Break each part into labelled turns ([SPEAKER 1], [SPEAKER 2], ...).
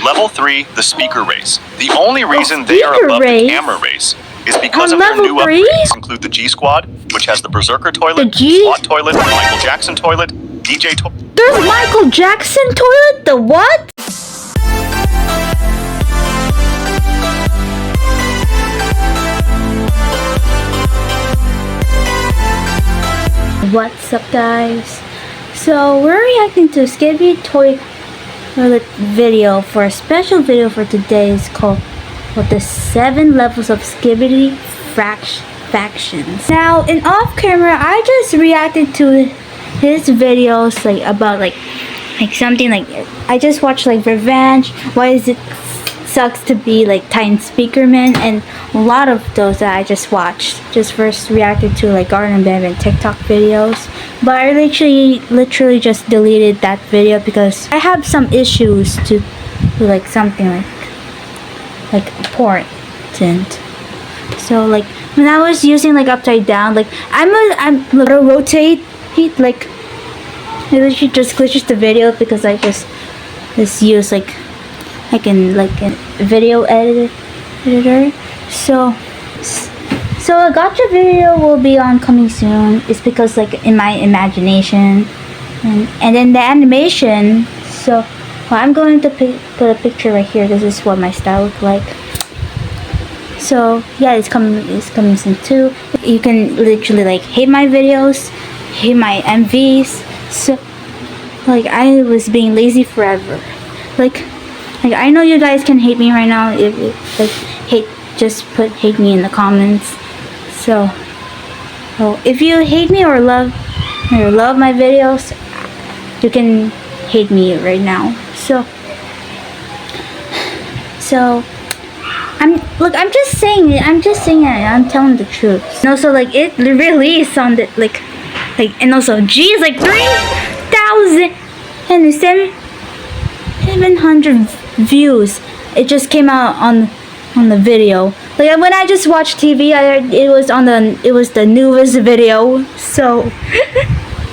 [SPEAKER 1] Level 3, the speaker race. The only reason they are above the camera race is because of their new upgrades include the G Squad, which has the Berserker toilet, SWAT toilet, Michael Jackson toilet, DJ toilet.
[SPEAKER 2] There's Michael Jackson toilet? The what? What's up, guys? So we're reacting to a Skibidi toilet video for a special video for today. It's called the 7 levels of Skibidi factions. Now, in off camera, I just reacted to his videos about something like I just watched Revenge. Why is it sucks to be Titan Speakerman, and a lot of those that I just watched. Just first reacted to Garden Bam and TikTok videos, but I literally just deleted that video because I have some issues to something important. So when I was using upside down, I'm rotate it it literally just glitches the video because I just use a video editor. So a Gacha video will be coming soon. It's because in my imagination, and then the animation. So I'm going to put a picture right here. This is what my style looks like. So yeah, it's coming soon too. You can literally hate my videos, hate my MVs. So I was being lazy forever. I know you guys can hate me right now. Just put hate me in the comments. So if you hate me or love my videos, you can hate me right now. So I'm just saying it. I'm telling the truth. And also it really sounded and also G is 3,700 views. It just came out on the video. When I just watched TV, it was the newest video. So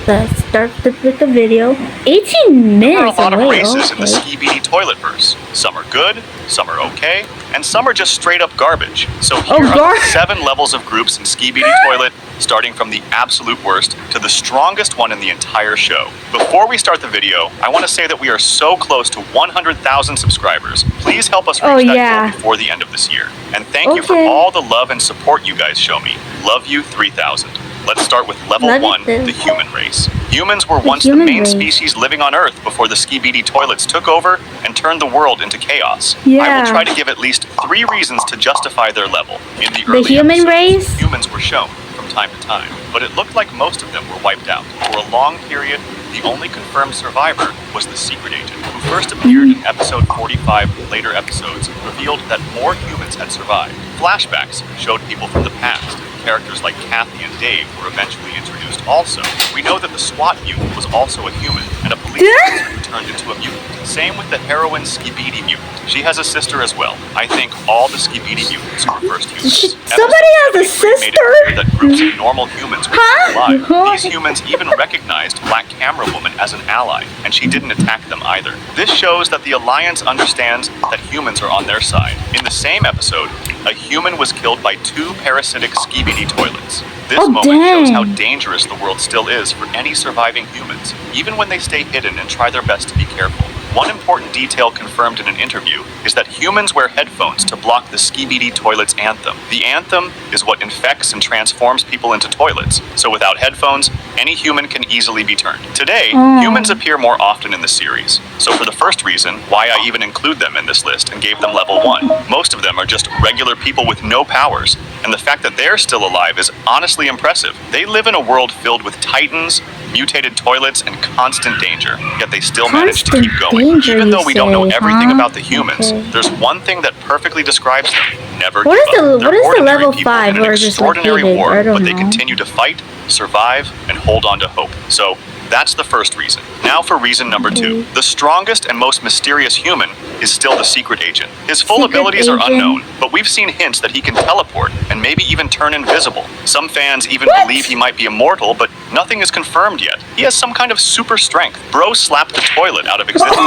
[SPEAKER 2] let's start with the video. 18 minutes.
[SPEAKER 1] There are a lot of races in the Skibidi toiletverse. Some are good, some are okay, and some are just straight up garbage. So here are the 7 levels of groups in Skibidi toilet, starting from the absolute worst to the strongest one in the entire show. Before we start the video, I want to say that we are so close to 100,000 subscribers. Please help us reach that goal before the end of this year. And thank you for all the love and support you guys show me. Love you 3,000. Let's start with level 1, the human race. Humans were once the main species living on Earth before the Skibidi toilets took over and turned the world into chaos. I will try to give at least 3 reasons to justify their level. In the early
[SPEAKER 2] human race,
[SPEAKER 1] humans were shown from time to time, but it looked like most of them were wiped out. For a long period, the only confirmed survivor was the secret agent, who first appeared in episode 45. Later episodes revealed that more humans had survived. Flashbacks showed people from the past. Characters like Kathy and Dave were eventually introduced also. We know that the SWAT mutant was also a human, and a police officer who turned into a mutant. Same with the heroine Skibidi mutant. She has a sister as well. I think all the Skibidi mutants were first humans.
[SPEAKER 2] Somebody has a sister?
[SPEAKER 1] Made it clear that groups of normal humans were alive. These humans even recognized Black Camera Woman as an ally, and she didn't attack them either. This shows that the Alliance understands that humans are on their side. In the same episode, a human was killed by 2 parasitic Skibidi toilets. This moment shows how dangerous the world still is for any surviving humans, even when they stay hidden and try their best to be careful. One important detail confirmed in an interview is that humans wear headphones to block the Skibidi toilet's anthem. The anthem is what infects and transforms people into toilets, so without headphones, any human can easily be turned. Today, humans appear more often in the series, so for the first reason, why I even include them in this list and gave them level 1. Most of them are just regular people with no powers, and the fact that they're still alive is honestly impressive. They live in a world filled with titans, mutated toilets, and constant danger, yet they still manage to keep going. Even though we don't know everything about the humans, there's one thing that perfectly describes them. Never give up.
[SPEAKER 2] What is the level 5
[SPEAKER 1] in an extraordinary war, but they continue to fight, survive, and hold on to hope. So that's the first reason. Now for reason number 2. The strongest and most mysterious human is still the secret agent. His full abilities are unknown, but we've seen hints that he can teleport and maybe even turn invisible. Some fans even believe he might be immortal, but nothing is confirmed yet. He has some kind of super strength. Bro slapped the toilet out of existence.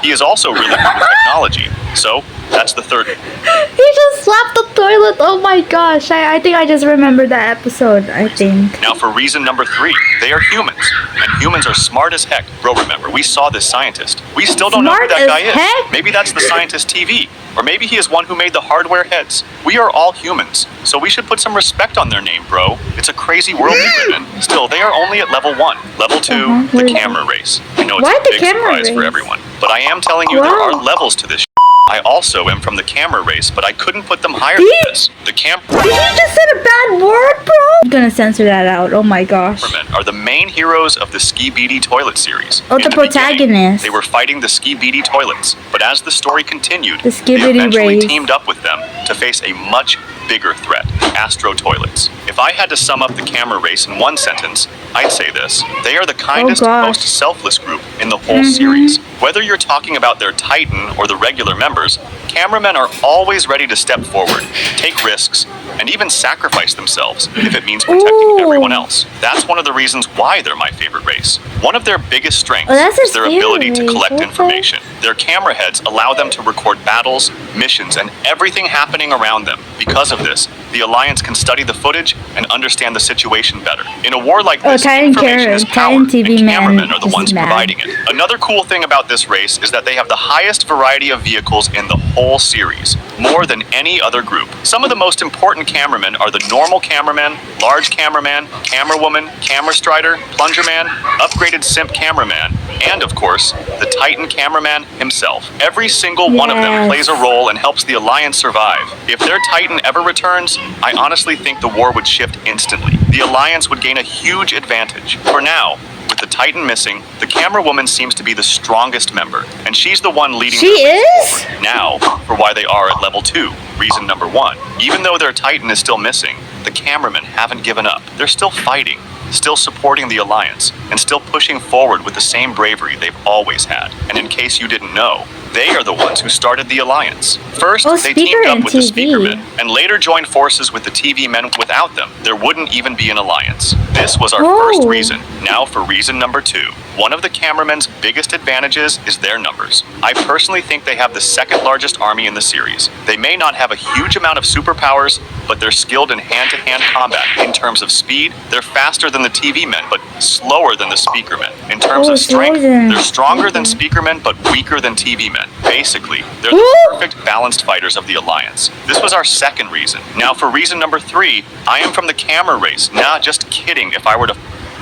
[SPEAKER 1] He is also really good with technology, So, that's the third.
[SPEAKER 2] He just slapped the toilet. Oh my gosh. I think I just remembered that episode, I think.
[SPEAKER 1] Now for reason number 3, they are humans. And humans are smart as heck. Bro, remember, we saw this scientist. We still don't know who that guy is.
[SPEAKER 2] Heck?
[SPEAKER 1] Maybe that's the scientist TV. Or maybe he is one who made the hardware heads. We are all humans. So we should put some respect on their name, bro. It's a crazy world we live in. Still, they are only at level 1. Level 2, the camera race. I know it's
[SPEAKER 2] Why
[SPEAKER 1] a
[SPEAKER 2] the
[SPEAKER 1] big
[SPEAKER 2] camera
[SPEAKER 1] surprise for
[SPEAKER 2] race?
[SPEAKER 1] everyone. But I am telling you, there are levels to this. I also am from the camera race, but I couldn't put them higher than this. The
[SPEAKER 2] Did you just say a bad word, bro? I'm gonna censor that out. Oh my gosh.
[SPEAKER 1] cameramen are the main heroes of the SKIBIDI toilet series.
[SPEAKER 2] Oh,
[SPEAKER 1] In
[SPEAKER 2] the
[SPEAKER 1] beginning,
[SPEAKER 2] protagonist.
[SPEAKER 1] They were fighting the SKIBIDI toilets, but as the story continued,
[SPEAKER 2] The
[SPEAKER 1] they
[SPEAKER 2] SKIBIDI
[SPEAKER 1] eventually
[SPEAKER 2] race.
[SPEAKER 1] teamed up with them to face a much bigger threat, the Astro toilets. If I had to sum up the camera race in one sentence, I'd say this. They are the kindest,
[SPEAKER 2] gosh.
[SPEAKER 1] most selfless group in the whole series. Whether you're talking about their Titan or the regular members, cameramen are always ready to step forward, take risks, and even sacrifice themselves if it means protecting everyone else. That's one of the reasons why they're my favorite race. One of their biggest strengths
[SPEAKER 2] that's
[SPEAKER 1] is their
[SPEAKER 2] his
[SPEAKER 1] ability to
[SPEAKER 2] favorite
[SPEAKER 1] collect
[SPEAKER 2] race, okay.
[SPEAKER 1] information. Their camera heads allow them to record battles, missions, and everything happening around them. Because of this, the Alliance can study the footage and understand the situation better. In a war like this,
[SPEAKER 2] Titan
[SPEAKER 1] information is power,
[SPEAKER 2] TV
[SPEAKER 1] and
[SPEAKER 2] man
[SPEAKER 1] cameramen are the
[SPEAKER 2] is
[SPEAKER 1] ones
[SPEAKER 2] mad.
[SPEAKER 1] providing it. Another cool thing about this race is that they have the highest variety of vehicles in the whole series, more than any other group. Some of the most important cameramen are the normal cameraman, large cameraman, camerawoman, camera strider, plunger man, upgraded simp cameraman, and of course, the Titan cameraman himself. Every single one of them
[SPEAKER 2] Yes.
[SPEAKER 1] plays a role and helps the Alliance survive. If their Titan ever returns, I honestly think the war would shift instantly. The Alliance would gain a huge advantage. For now, with the Titan missing, the camera woman seems to be the strongest member, and she's the one leading
[SPEAKER 2] She
[SPEAKER 1] the race
[SPEAKER 2] is?
[SPEAKER 1] forward. Now, for why they are at level 2. Reason number 1. Even though their Titan is still missing, the cameramen haven't given up. They're still fighting, still supporting the Alliance, and still pushing forward with the same bravery they've always had. And in case you didn't know, they are the ones who started the Alliance. First, they
[SPEAKER 2] speaker
[SPEAKER 1] teamed up
[SPEAKER 2] and
[SPEAKER 1] with the
[SPEAKER 2] TV.
[SPEAKER 1] Speakermen, and later joined forces with the TV men. Without them, there wouldn't even be an Alliance. This was our first reason. Now for reason number 2. One of the cameramen's biggest advantages is their numbers. I personally think they have the second largest army in the series. They may not have a huge amount of superpowers, but they're skilled in hand-to-hand combat. In terms of speed, they're faster than the TV men, but slower than the Speakermen. In terms of strength, they're stronger than Speakermen, but weaker than TV men. Basically, they're the perfect balanced fighters of the Alliance. This was our second reason. Now for reason number 3, I am from the camera race. Nah, just kidding. If I were to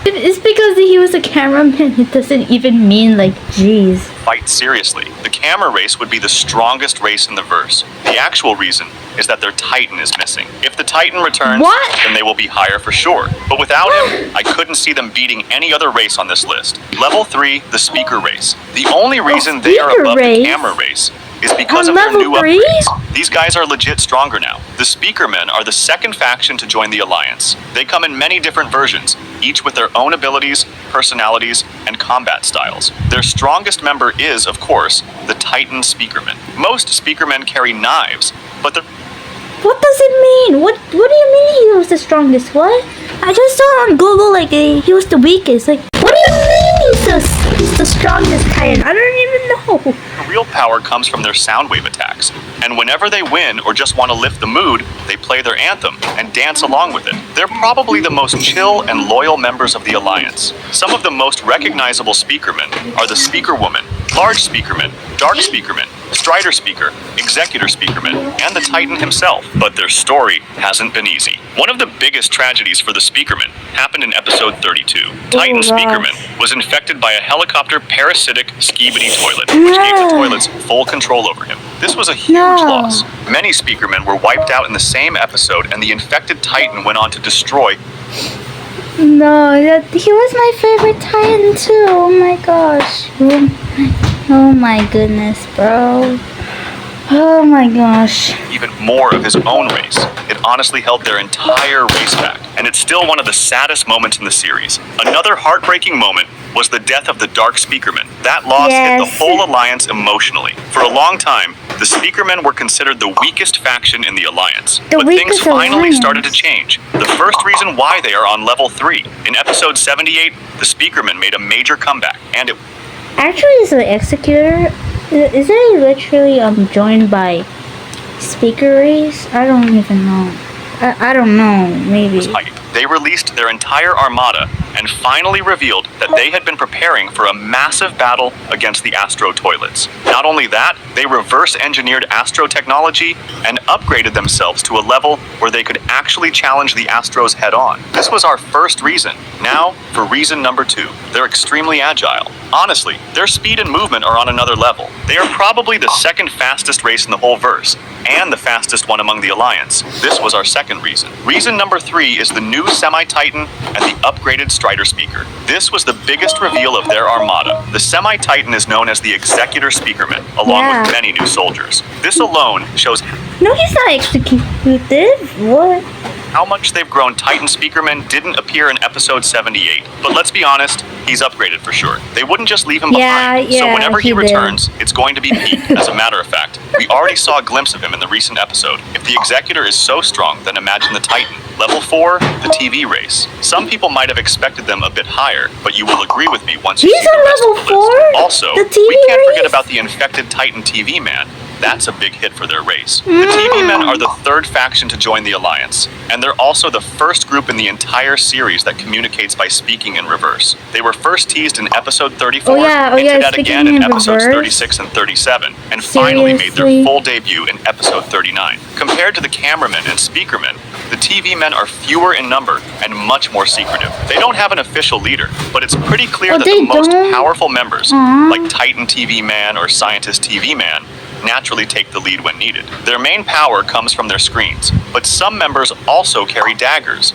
[SPEAKER 2] It's because he was a cameraman. It doesn't even mean like, jeez.
[SPEAKER 1] fight seriously, the camera race would be the strongest race in the verse. The actual reason is that their Titan is missing. If the Titan returns, then they will be higher for sure. But without him, I couldn't see them beating any other race on this list. Level 3, the speaker race. The only reason they are
[SPEAKER 2] speaker
[SPEAKER 1] above
[SPEAKER 2] race?
[SPEAKER 1] the camera race is because
[SPEAKER 2] On
[SPEAKER 1] of their
[SPEAKER 2] level
[SPEAKER 1] new
[SPEAKER 2] 3?
[SPEAKER 1] upgrades. These guys are legit stronger now. The Speakermen are the second faction to join the Alliance. They come in many different versions, each with their own abilities, personalities, and combat styles. Their strongest member is, of course, the Titan Speakermen. Most Speakermen carry knives, but the
[SPEAKER 2] What does it mean? What do you mean he was the strongest? What? I just saw on Google like he was the weakest. Like, what do you mean he's the strongest Titan? I don't even know.
[SPEAKER 1] real power comes from their sound wave attacks. And whenever they win or just want to lift the mood, they play their anthem and dance along with it. They're probably the most chill and loyal members of the Alliance. Some of the most recognizable speakermen are the Speaker Woman, Large Speakerman, Dark Speakerman, Strider Speaker, Executor Speakerman, and the Titan himself. But their story hasn't been easy. One of the biggest tragedies for the Speakerman happened in episode 32. Titan Speakerman was infected by a helicopter parasitic SKIBIDI toilet, which gave the toilets full control over him. This was a huge loss. Many Speakermen were wiped out in the same episode, and the infected Titan went on to destroy.
[SPEAKER 2] No, he was my favorite Titan too. Oh my gosh. Oh my goodness, bro. Oh my gosh.
[SPEAKER 1] Even more of his own race. It honestly held their entire race back, and it's still one of the saddest moments in the series. Another heartbreaking moment was the death of the Dark Speakerman. That loss hit the whole Alliance emotionally. For a long time, the Speakermen were considered the weakest faction in the Alliance. But things finally started to change. The first reason why they are on level 3. In episode 78, the Speakermen made a major comeback, and it
[SPEAKER 2] actually is the Executor. Is it literally joined by speaker rays? I don't even know. I don't know. Maybe.
[SPEAKER 1] They released their entire armada and finally revealed that they had been preparing for a massive battle against the Astro toilets. Not only that, they reverse-engineered Astro technology and upgraded themselves to a level where they could actually challenge the Astros head-on. This was our first reason. Now, for reason number 2. They're extremely agile. Honestly, their speed and movement are on another level. They are probably the second fastest race in the whole verse, and the fastest one among the Alliance. This was our second reason. Reason number 3 is the new Semi-Titan and the upgraded Strider speaker. This was the biggest reveal of their armada. The Semi-Titan is known as the Executor Speakerman, along with many new soldiers. This alone shows
[SPEAKER 2] No, he's not executive. What?
[SPEAKER 1] how much they've grown. Titan Speakerman didn't appear in episode 78, but let's be honest, he's upgraded for sure. They wouldn't just leave him behind, so whenever he returns, it's going to be peak. As a matter of fact, we already saw a glimpse of him in the recent episode. If the Executor is so strong, then imagine the Titan. Level 4, the TV race. Some people might have expected them a bit higher, but you will agree with me once you see the rest of the list. Also, we can't forget about the infected Titan TV man. That's a big hit for their race. The TV men are the third faction to join the Alliance, and they're also the first group in the entire series that communicates by speaking in reverse. They were first teased in episode 34, hinted at again in episodes 36 and 37, and finally made their full debut in episode 39. Compared to the cameramen and speakermen, the TV men are fewer in number and much more secretive. They don't have an official leader, but it's pretty clear that the most powerful members, like Titan TV Man or Scientist TV Man, naturally take the lead when needed. Their main power comes from their screens, but some members also carry daggers.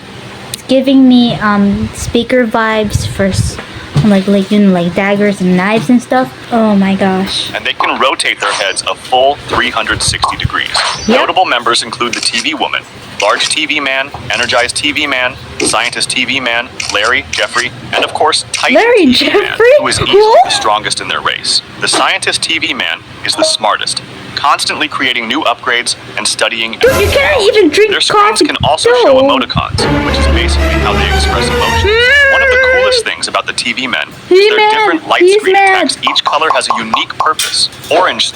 [SPEAKER 2] It's giving me speaker vibes for like daggers and knives and stuff. Oh my gosh.
[SPEAKER 1] And they can rotate their heads a full 360 degrees. Notable members include the TV Woman, Large TV Man, Energized TV Man, Scientist TV Man, Larry, Jeffrey, and of course Titan TV Man, who is easily the strongest in their race. The Scientist TV Man is the smartest, constantly creating new upgrades and studying.
[SPEAKER 2] Dude, you can't even drink
[SPEAKER 1] Their screens can also show emoticons, which is basically how they express emotions. One of the coolest things about the TV men is their different light screen text. Each color has a unique purpose. Orange.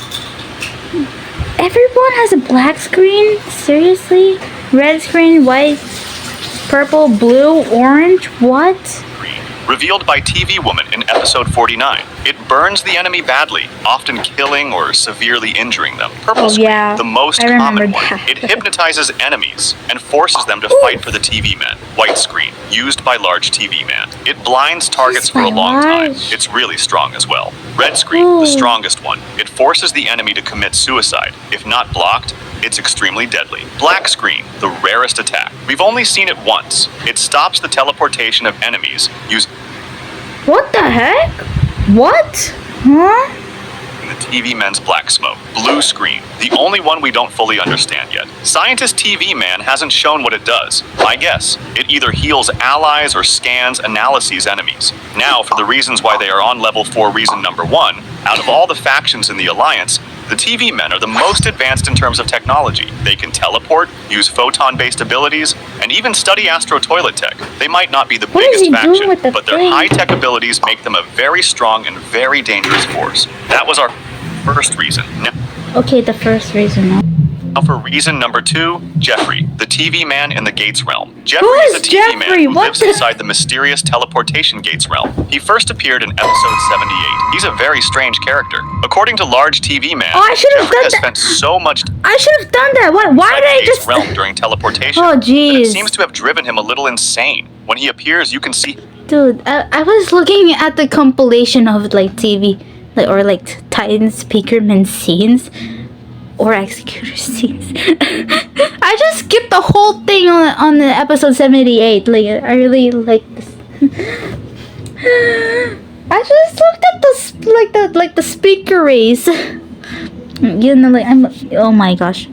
[SPEAKER 2] Everyone has a black screen? Seriously? Red screen, white, purple, blue, orange? What?
[SPEAKER 1] Revealed by TV Woman in episode 49. It burns the enemy badly, often killing or severely injuring them. Purple screen, the most common one. It hypnotizes enemies and forces them to fight for the TV men. White screen, used by Large TV Man. It blinds targets for a long time. It's really strong as well. Red screen, the strongest one. It forces the enemy to commit suicide. If not blocked, it's extremely deadly. Black screen, the rarest attack. We've only seen it once. It stops the teleportation of enemies using
[SPEAKER 2] What the heck? What? Huh?
[SPEAKER 1] the TV men's black smoke. Blue screen, the only one we don't fully understand yet. Scientist TV Man hasn't shown what it does. My guess, it either heals allies or scans, analyses enemies. Now, for the reasons why they are on level 4, reason number 1, out of all the factions in the Alliance, the TV men are the most advanced in terms of technology. They can teleport, use photon-based abilities, and even study astro toilet tech. They might not be the biggest faction, but their high-tech abilities make them a very strong and very dangerous force. That was our first reason.
[SPEAKER 2] Okay, the first reason.
[SPEAKER 1] Now for reason number 2, Jeffrey, the TV man in the Gates realm. Jeffrey
[SPEAKER 2] Who
[SPEAKER 1] is
[SPEAKER 2] is
[SPEAKER 1] a TV
[SPEAKER 2] Jeffrey?
[SPEAKER 1] man who
[SPEAKER 2] What
[SPEAKER 1] lives
[SPEAKER 2] the-
[SPEAKER 1] inside the mysterious teleportation Gates realm. He first appeared in episode 78. He's a very strange character. According to Large TV Man,
[SPEAKER 2] Oh, I should have
[SPEAKER 1] Jeffrey
[SPEAKER 2] done
[SPEAKER 1] has
[SPEAKER 2] that.
[SPEAKER 1] spent so much
[SPEAKER 2] I should have done that. Why did I
[SPEAKER 1] Gates
[SPEAKER 2] just...
[SPEAKER 1] realm during teleportation
[SPEAKER 2] Oh,
[SPEAKER 1] that it
[SPEAKER 2] jeez.
[SPEAKER 1] seems to have driven him a little insane. When he appears, you can see
[SPEAKER 2] Dude, I was looking at the compilation of like TV, or Titan Speakerman scenes, or Executor scenes. I just skipped the whole thing on the episode 78. Like, I really like this. I just looked at the speaker race. You know, oh my gosh,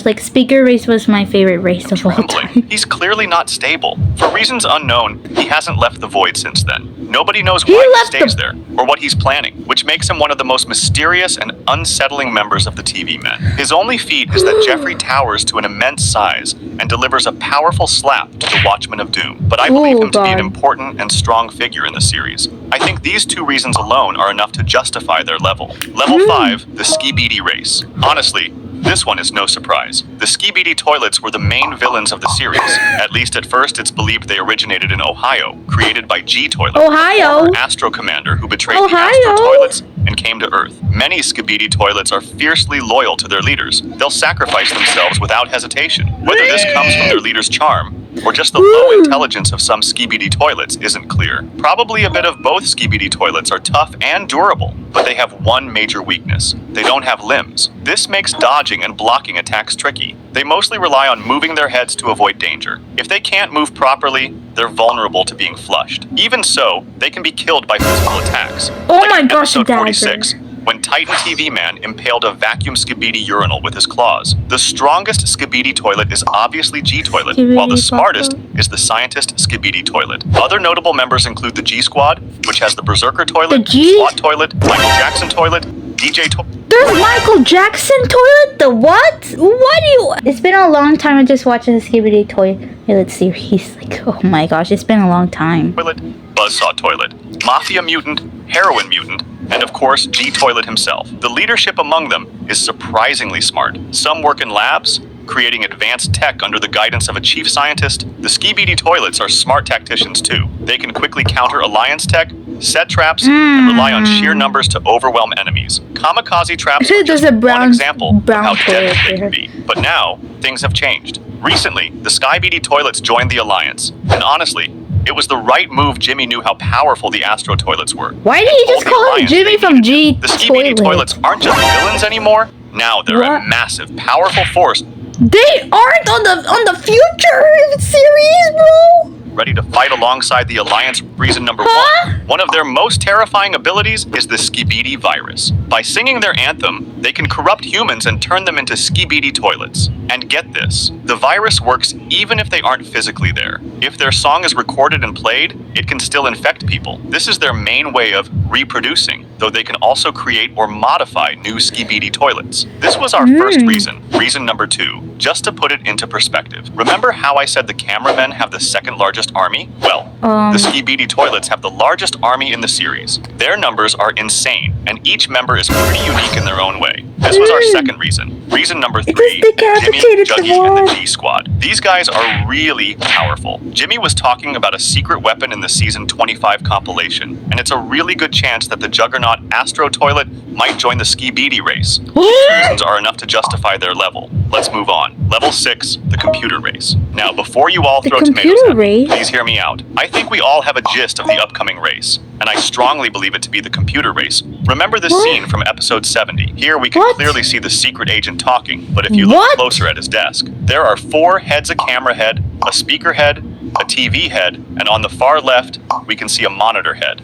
[SPEAKER 2] like speaker race was my favorite race of all time.
[SPEAKER 1] He's clearly not stable. For reasons unknown, he hasn't left the void since then. Nobody knows
[SPEAKER 2] He
[SPEAKER 1] why he
[SPEAKER 2] left
[SPEAKER 1] stays there or what he's planning, which makes him one of the most mysterious and unsettling members of the TV men. His only feat is that Jeffrey towers to an immense size and delivers a powerful slap to the Watchman of Doom. But I believe him to be an important and strong figure in the series. I think these two reasons alone are enough to justify their level. Level 5, the SKIBIDI race. Honestly, this one is no surprise. The SKIBIDI toilets were the main villains of the series. At least at first, it's believed they originated in Ohio, created by G-Toilet,
[SPEAKER 2] Ohio?
[SPEAKER 1] a former Astro Commander who betrayed the
[SPEAKER 2] Ohio?
[SPEAKER 1] Astro Toilets and came to Earth. Many SKIBIDI toilets are fiercely loyal to their leaders. They'll sacrifice themselves without hesitation. Whether this comes from their leader's charm or just the low intelligence of some SKIBIDI toilets isn't clear. Probably a bit of both SKIBIDI toilets are tough and durable, but they have one major weakness. They don't have limbs. This makes dodging and blocking attacks tricky. They mostly rely on moving their heads to avoid danger. If they can't move properly, they're vulnerable to being flushed. Even so, they can be killed by physical attacks.
[SPEAKER 2] Oh
[SPEAKER 1] Like
[SPEAKER 2] my
[SPEAKER 1] in
[SPEAKER 2] gosh,
[SPEAKER 1] episode
[SPEAKER 2] dagger.
[SPEAKER 1] 46, when Titan TV Man impaled a vacuum SKIBIDI urinal with his claws. The strongest SKIBIDI toilet is obviously G-Toilet, while the
[SPEAKER 2] Skibidi
[SPEAKER 1] smartest
[SPEAKER 2] Boppo.
[SPEAKER 1] is the scientist SKIBIDI Toilet. Other notable members include the G-Squad, which has the Berserker Toilet,
[SPEAKER 2] The G-
[SPEAKER 1] SWAT Toilet, Michael Jackson Toilet, DJ Toilet.
[SPEAKER 2] There's Michael Jackson toilet? The what? What do you... It's been a long time I just watched the Skibidi toilet series. Like, oh my gosh, it's been a long time.
[SPEAKER 1] Buzzsaw Toilet, Mafia Mutant, Heroin Mutant, and of course, G-Toilet himself. The leadership among them is surprisingly smart. Some work in labs, creating advanced tech under the guidance of a chief scientist. The SKIBIDI toilets are smart tacticians too. They can quickly counter alliance tech, set traps, and rely on sheer numbers to overwhelm enemies. Kamikaze traps are
[SPEAKER 2] There's
[SPEAKER 1] just
[SPEAKER 2] a
[SPEAKER 1] one
[SPEAKER 2] brown
[SPEAKER 1] example of how
[SPEAKER 2] toilet
[SPEAKER 1] deadly they
[SPEAKER 2] there.
[SPEAKER 1] can be. But now, things have changed. Recently, the SKIBIDI toilets joined the alliance, and honestly, it was the right move. Jimmy knew how powerful the Astro toilets were.
[SPEAKER 2] Why did you just
[SPEAKER 1] Told the
[SPEAKER 2] call him
[SPEAKER 1] Alliance
[SPEAKER 2] Jimmy
[SPEAKER 1] they
[SPEAKER 2] from
[SPEAKER 1] needed
[SPEAKER 2] G
[SPEAKER 1] him. The SKIBIDI toilets aren't just villains anymore. Now they're
[SPEAKER 2] What?
[SPEAKER 1] a massive, powerful force
[SPEAKER 2] They aren't on the future series, bro.
[SPEAKER 1] ready to fight alongside the Alliance. Reason number
[SPEAKER 2] Huh?
[SPEAKER 1] one of their most terrifying abilities is the SKIBIDI virus. By singing their anthem, they can corrupt humans and turn them into SKIBIDI toilets. And get this, the virus works even if they aren't physically there. If their song is recorded and played, it can still infect people. This is their main way of reproducing, though they can also create or modify new SKIBIDI toilets. This was our first reason. Reason number 2, just to put it into perspective. Remember how I said the cameramen have the second largest army? Well, the SKIBIDI toilets have the largest army in the series. Their numbers are insane, and each member is pretty unique in their own way. This was our second reason. Reason number 3, Jimmy, Juggy, and the G-Squad. These guys are really powerful. Jimmy was talking about a secret weapon in the Season 25 compilation, and it's a really good chance that the Juggernaut Astro Toilet might join the SKIBIDI race. These reasons are enough to justify their level. Let's move on. Level 6, the computer race. Now, before you all throw tomatoes
[SPEAKER 2] computer
[SPEAKER 1] at me,
[SPEAKER 2] race?
[SPEAKER 1] please hear me out. I think we all have a gist of the upcoming race, and I strongly believe it to be the computer race. Remember this scene from episode 70. Here we can clearly see the secret agent talking, but if you look closer at his desk, there are 4 heads: a camera head, a speaker head, a TV head, and on the far left, we can see a monitor head.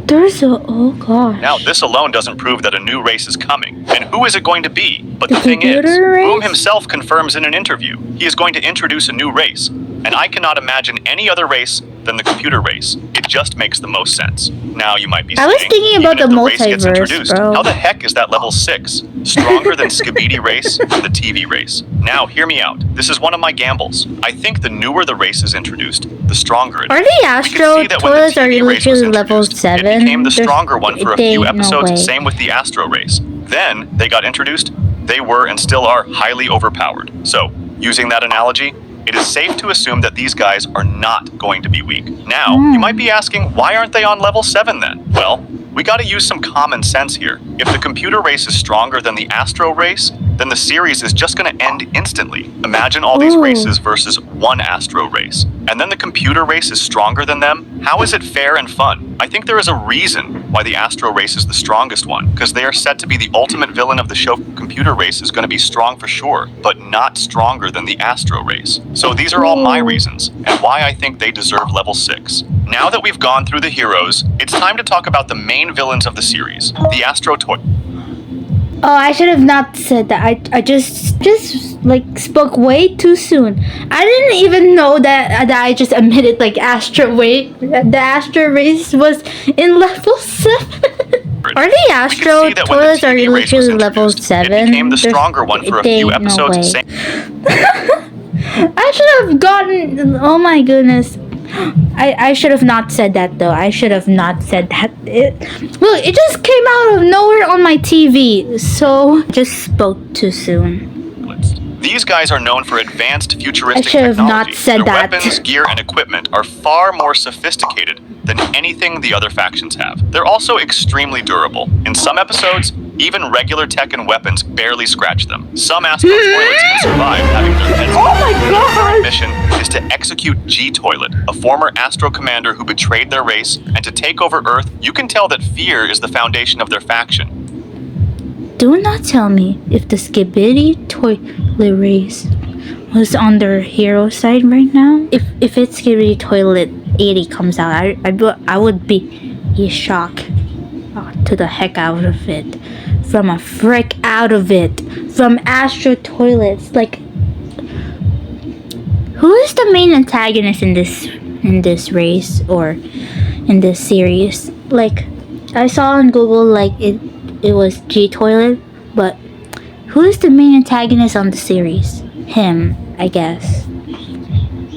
[SPEAKER 2] There's a... Oh gosh.
[SPEAKER 1] Now, this alone doesn't prove that a new race is coming. And who is it going to be? But
[SPEAKER 2] The
[SPEAKER 1] the thing is,
[SPEAKER 2] computer race?
[SPEAKER 1] Boom himself confirms in an interview he is going to introduce a new race. And I cannot imagine any other race than the computer race. It just makes the most sense. Now you might be
[SPEAKER 2] I
[SPEAKER 1] saying,
[SPEAKER 2] was thinking about
[SPEAKER 1] even
[SPEAKER 2] the
[SPEAKER 1] if race gets
[SPEAKER 2] multiverse,
[SPEAKER 1] introduced,
[SPEAKER 2] bro.
[SPEAKER 1] how the heck is that level 6? Stronger than SKIBIDI race and the TV race. Now, hear me out. This is one of my gambles. I think the newer the race is introduced, the stronger it is.
[SPEAKER 2] Are the
[SPEAKER 1] We can
[SPEAKER 2] Astro
[SPEAKER 1] see that when the
[SPEAKER 2] toilets are
[SPEAKER 1] TV race was
[SPEAKER 2] literally level
[SPEAKER 1] introduced,
[SPEAKER 2] 7?
[SPEAKER 1] It became the
[SPEAKER 2] There's-
[SPEAKER 1] stronger one for a
[SPEAKER 2] they-
[SPEAKER 1] few
[SPEAKER 2] no
[SPEAKER 1] episodes.
[SPEAKER 2] way.
[SPEAKER 1] Same with the Astro race. Then they got introduced. They were and still are highly overpowered. So, using that analogy, it is safe to assume that these guys are not going to be weak. Now, you might be asking, why aren't they on level 7 then? Well, we gotta use some common sense here. If the computer race is stronger than the Astro race, then the series is just gonna end instantly. Imagine all these races versus one Astro race. And then the computer race is stronger than them? How is it fair and fun? I think there is a reason why the Astro race is the strongest one, because they are said to be the ultimate villain of the show. Computer race is gonna be strong for sure, but not stronger than the Astro race. So these are all my reasons, and why I think they deserve level 6. Now that we've gone through the heroes, it's time to talk about the main villains of the series, the Astro Toy.
[SPEAKER 2] Oh, I should have not said that. I just like spoke way too soon. I didn't even know that I just admitted like the Astro race was in level 7. Are the Astro toilets are literally level 7?
[SPEAKER 1] It became the stronger one for a few episodes.
[SPEAKER 2] I should have gotten. Oh my goodness. I should have not said that though. I should have not said that. Look, it just came out of nowhere on my TV. So just spoke too soon.
[SPEAKER 1] These guys are known for advanced futuristic
[SPEAKER 2] I should have
[SPEAKER 1] technology.
[SPEAKER 2] not said
[SPEAKER 1] Their
[SPEAKER 2] that.
[SPEAKER 1] weapons, gear, and equipment are far more sophisticated than anything the other factions have. They're also extremely durable. In some episodes, even regular tech and weapons barely scratch them. Some Astro toilets can survive having their heads.
[SPEAKER 2] Oh my god!
[SPEAKER 1] Their mission is to execute G-Toilet, a former Astro commander who betrayed their race, and to take over Earth. You can tell that fear is the foundation of their faction.
[SPEAKER 2] Do not tell me if the Skibidi toilet race was on their hero side right now. If it's Skibidi toilet 80 comes out, I would be in shock to the heck out of it. From a frick out of it. From Astro toilets. Like, who is the main antagonist in this race or in this series? Like, I saw on Google like it was G-Toilet, but who is the main antagonist on the series? Him, I guess.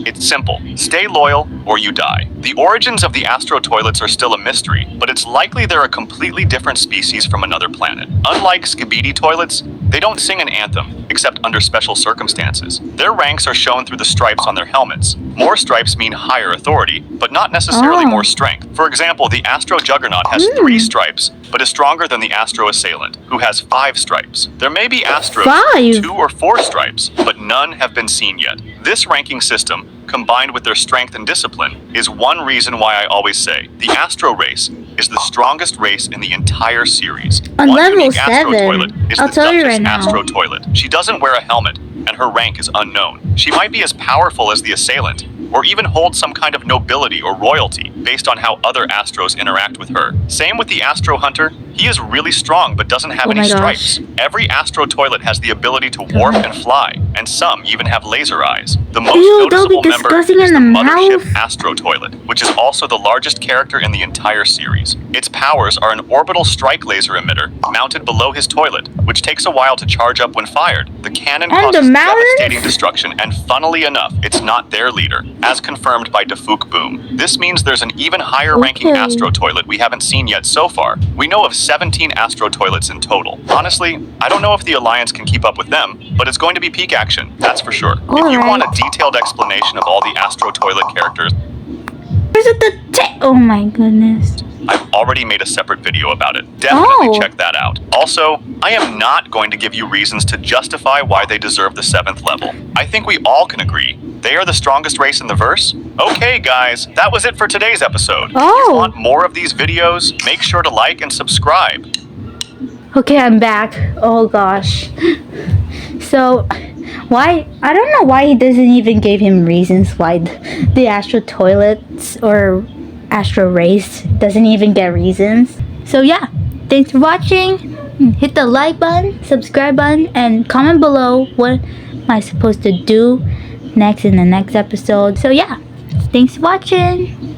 [SPEAKER 1] It's simple. Stay loyal or you die. The origins of the Astro toilets are still a mystery, but it's likely they're a completely different species from another planet. Unlike Skibidi toilets, they don't sing an anthem, except under special circumstances. Their ranks are shown through the stripes on their helmets. More stripes mean higher authority, but not necessarily more strength. For example, the Astro Juggernaut has 3 stripes, but is stronger than the Astro Assailant, who has 5 stripes. There may be Astros with 2 or 4 stripes, but none have been seen yet. This ranking system, combined with their strength and discipline, is one reason why I always say the Astro race is the strongest race in the entire series.
[SPEAKER 2] On
[SPEAKER 1] One
[SPEAKER 2] level
[SPEAKER 1] unique Astro
[SPEAKER 2] 7,
[SPEAKER 1] toilet is
[SPEAKER 2] I'll
[SPEAKER 1] the
[SPEAKER 2] tell you
[SPEAKER 1] Duchess
[SPEAKER 2] right now.
[SPEAKER 1] Astro toilet. She doesn't wear a helmet, and her rank is unknown. She might be as powerful as the Assailant, or even hold some kind of nobility or royalty based on how other Astros interact with her. Same with the Astro Hunter. He is really strong but doesn't have any stripes. Every Astro toilet has the ability to warp and fly, and some even have laser eyes. The most noticeable member is the Mothership Astro Toilet, which is also the largest character in the entire series. Its powers are an orbital strike laser emitter mounted below his toilet, which takes a while to charge up when fired. The cannon causes devastating destruction, and funnily enough, it's not their leader, as confirmed by Defuk Boom. This means there's an even higher ranking Astro Toilet we haven't seen yet so far. We know of 17 Astro Toilets in total. Honestly, I don't know if the Alliance can keep up with them, but it's going to be peak action, that's for sure. If you want a detailed explanation of all the Astro Toilet characters,
[SPEAKER 2] oh my goodness.
[SPEAKER 1] I've already made a separate video about it. Definitely check that out. Also, I am not going to give you reasons to justify why they deserve the 7th level. I think we all can agree they are the strongest race in the verse. Okay guys, that was it for today's episode. If you want more of these videos, make sure to like and subscribe.
[SPEAKER 2] Okay, I'm back. Oh gosh. So, why? I don't know why he doesn't even give him reasons why the Astro Toilets or Astro Race doesn't even get reasons. So yeah, thanks for watching. Hit the like button, subscribe button, and comment below what am I supposed to do next in the next episode. So yeah, thanks for watching.